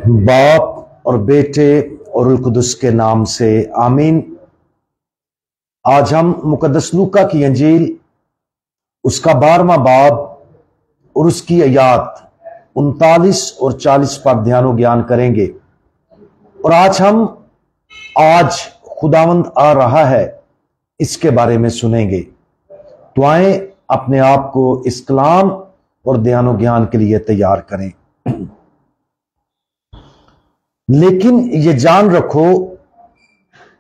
बाप और बेटे और रूह कुदस के नाम से आमीन। आज हम मुकद्दस लूका की अंजील उसका 12वां बाब और उसकी आयात 39 और 40 पर ध्यान ज्ञान करेंगे। और आज खुदावंद आ रहा है इसके बारे में सुनेंगे। तो आए अपने आप को इस कलाम और ध्यान ज्ञान के लिए तैयार करें। लेकिन ये जान रखो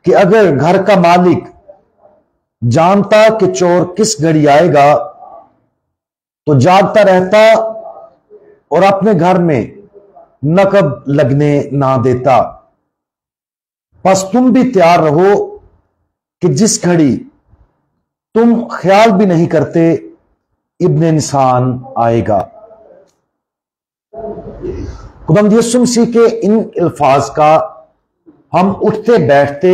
कि अगर घर का मालिक जानता कि चोर किस घड़ी आएगा तो जागता रहता और अपने घर में नकब लगने ना देता। बस तुम भी तैयार रहो कि जिस घड़ी तुम ख्याल भी नहीं करते इब्ने इंसान आएगा। खुदावंद यीशु मसीह के इन अल्फाज का हम उठते बैठते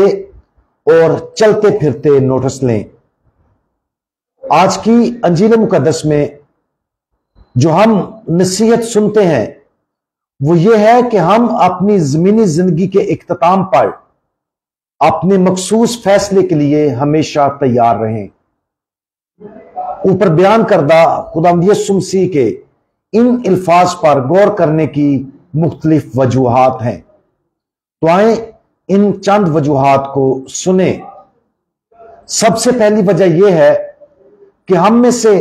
और चलते फिरते नोटिस लें। आज की अंजील मुकद्दस में जो हम नसीहत सुनते हैं वो ये है कि हम अपनी जमीनी जिंदगी के इख्तिताम पर अपने मखसूस फैसले के लिए हमेशा तैयार रहें। ऊपर बयान करदा खुदावंद यीशु मसीह के इन अल्फाज पर गौर करने की मुख्तलिफ वजूहात हैं। तो आए इन चंद वजूहात को सुने। सबसे पहली वजह यह है कि हम में से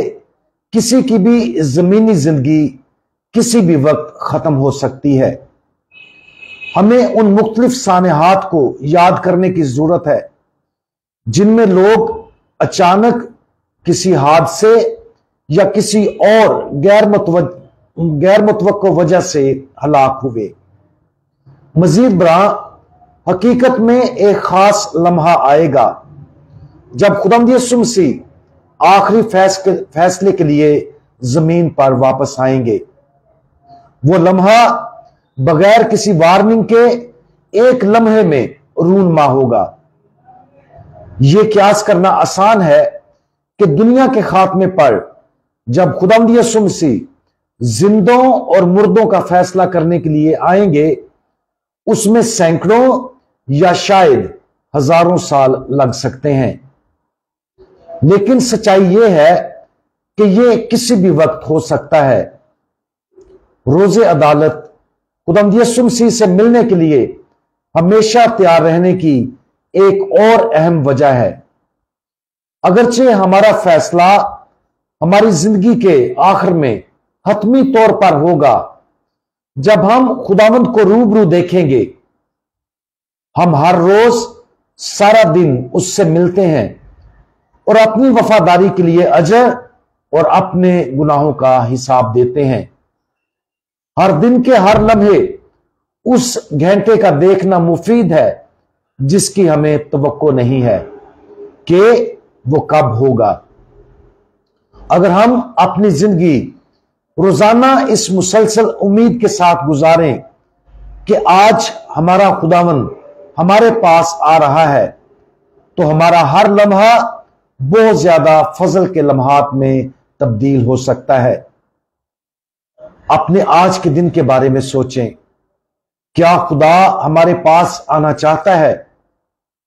किसी की भी जमीनी जिंदगी किसी भी वक्त खत्म हो सकती है। हमें उन मुख्तलिफ सानेहात को याद करने की जरूरत है जिनमें लोग अचानक किसी हादसे या किसी और गैर मुतवक्को वजह से हलाक हुए। मजीद बरा हकीकत में एक खास लम्हा आएगा जब खुदावंद यीशु मसीह आखिरी फैसले के लिए जमीन पर वापस आएंगे। वो लम्हा बगैर किसी वार्निंग के एक लम्हे में रूनमा होगा। यह क्यास करना आसान है कि दुनिया के खात्मे पर जब खुदावंद यीशु मसीह जिंदों और मुर्दों का फैसला करने के लिए आएंगे उसमें सैकड़ों या शायद हजारों साल लग सकते हैं। लेकिन सच्चाई यह है कि यह किसी भी वक्त हो सकता है। रोजे अदालत खुदावंद यीशु मसीह से मिलने के लिए हमेशा तैयार रहने की एक और अहम वजह है। अगरचे हमारा फैसला हमारी जिंदगी के आखिर में हतमी तौर पर होगा जब हम खुदावंद को रूबरू देखेंगे। हम हर रोज सारा दिन उससे मिलते हैं और अपनी वफादारी के लिए अजर और अपने गुनाहों का हिसाब देते हैं। हर दिन के हर लम्हे उस घंटे का देखना मुफीद है जिसकी हमें तवक्को नहीं है कि वो कब होगा। अगर हम अपनी जिंदगी रोजाना इस मुसलसल उम्मीद के साथ गुजारें कि आज हमारा खुदावंद हमारे पास आ रहा है तो हमारा हर लम्हा बहुत ज्यादा फजल के लम्हात में तब्दील हो सकता है। अपने आज के दिन के बारे में सोचें। क्या खुदा हमारे पास आना चाहता है,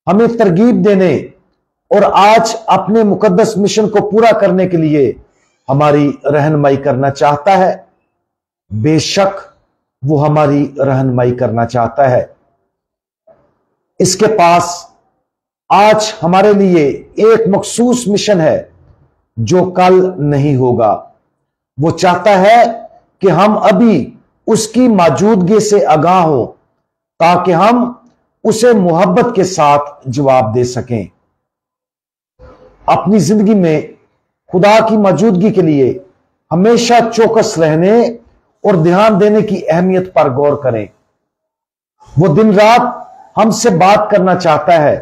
हमें तरगीब देने और आज अपने मुकद्दस मिशन को पूरा करने के लिए हमारी रहनुमाई करना चाहता है? बेशक वो हमारी रहनुमाई करना चाहता है। इसके पास आज हमारे लिए एक मखसूस मिशन है जो कल नहीं होगा। वो चाहता है कि हम अभी उसकी मौजूदगी से आगाह हो ताकि हम उसे मोहब्बत के साथ जवाब दे सकें। अपनी जिंदगी में खुदा की मौजूदगी के लिए हमेशा चौकस रहने और ध्यान देने की अहमियत पर गौर करें। वो दिन रात हमसे बात करना चाहता है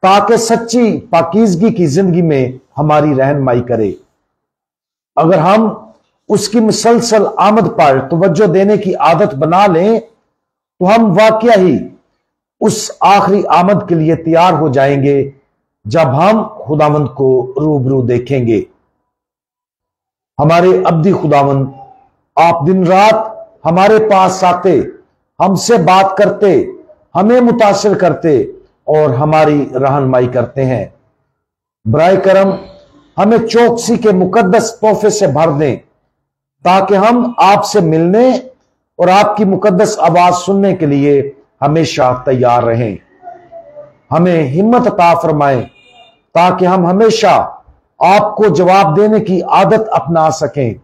ताकि सच्ची पाकीज़गी की जिंदगी में हमारी रहनुमाई करे। अगर हम उसकी मुसलसल आमद पर तवज्जो देने की आदत बना लें तो हम वाकया ही उस आखिरी आमद के लिए तैयार हो जाएंगे जब हम खुदावंद को रूबरू देखेंगे। हमारे अब्दी खुदावंद, आप दिन रात हमारे पास आते हमसे बात करते, हमें मुतासिर करते और हमारी रहनुमाई करते हैं। बराए करम हमें चौकसी के मुकद्दस तोहफे से भर दें ताकि हम आपसे मिलने और आपकी मुकद्दस आवाज सुनने के लिए हमेशा तैयार रहें। हमें हिम्मत अता फरमाएं ताकि हम हमेशा आपको जवाब देने की आदत अपना सकें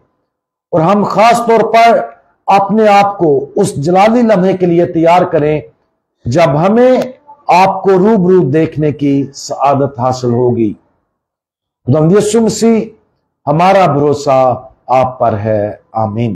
और हम खास तौर पर अपने आप को उस जलाली लम्हे के लिए तैयार करें जब हमें आपको रूबरू देखने की सआदत हासिल होगी। खुदावंद यीशु मसीह, हमारा भरोसा आप पर है। आमीन।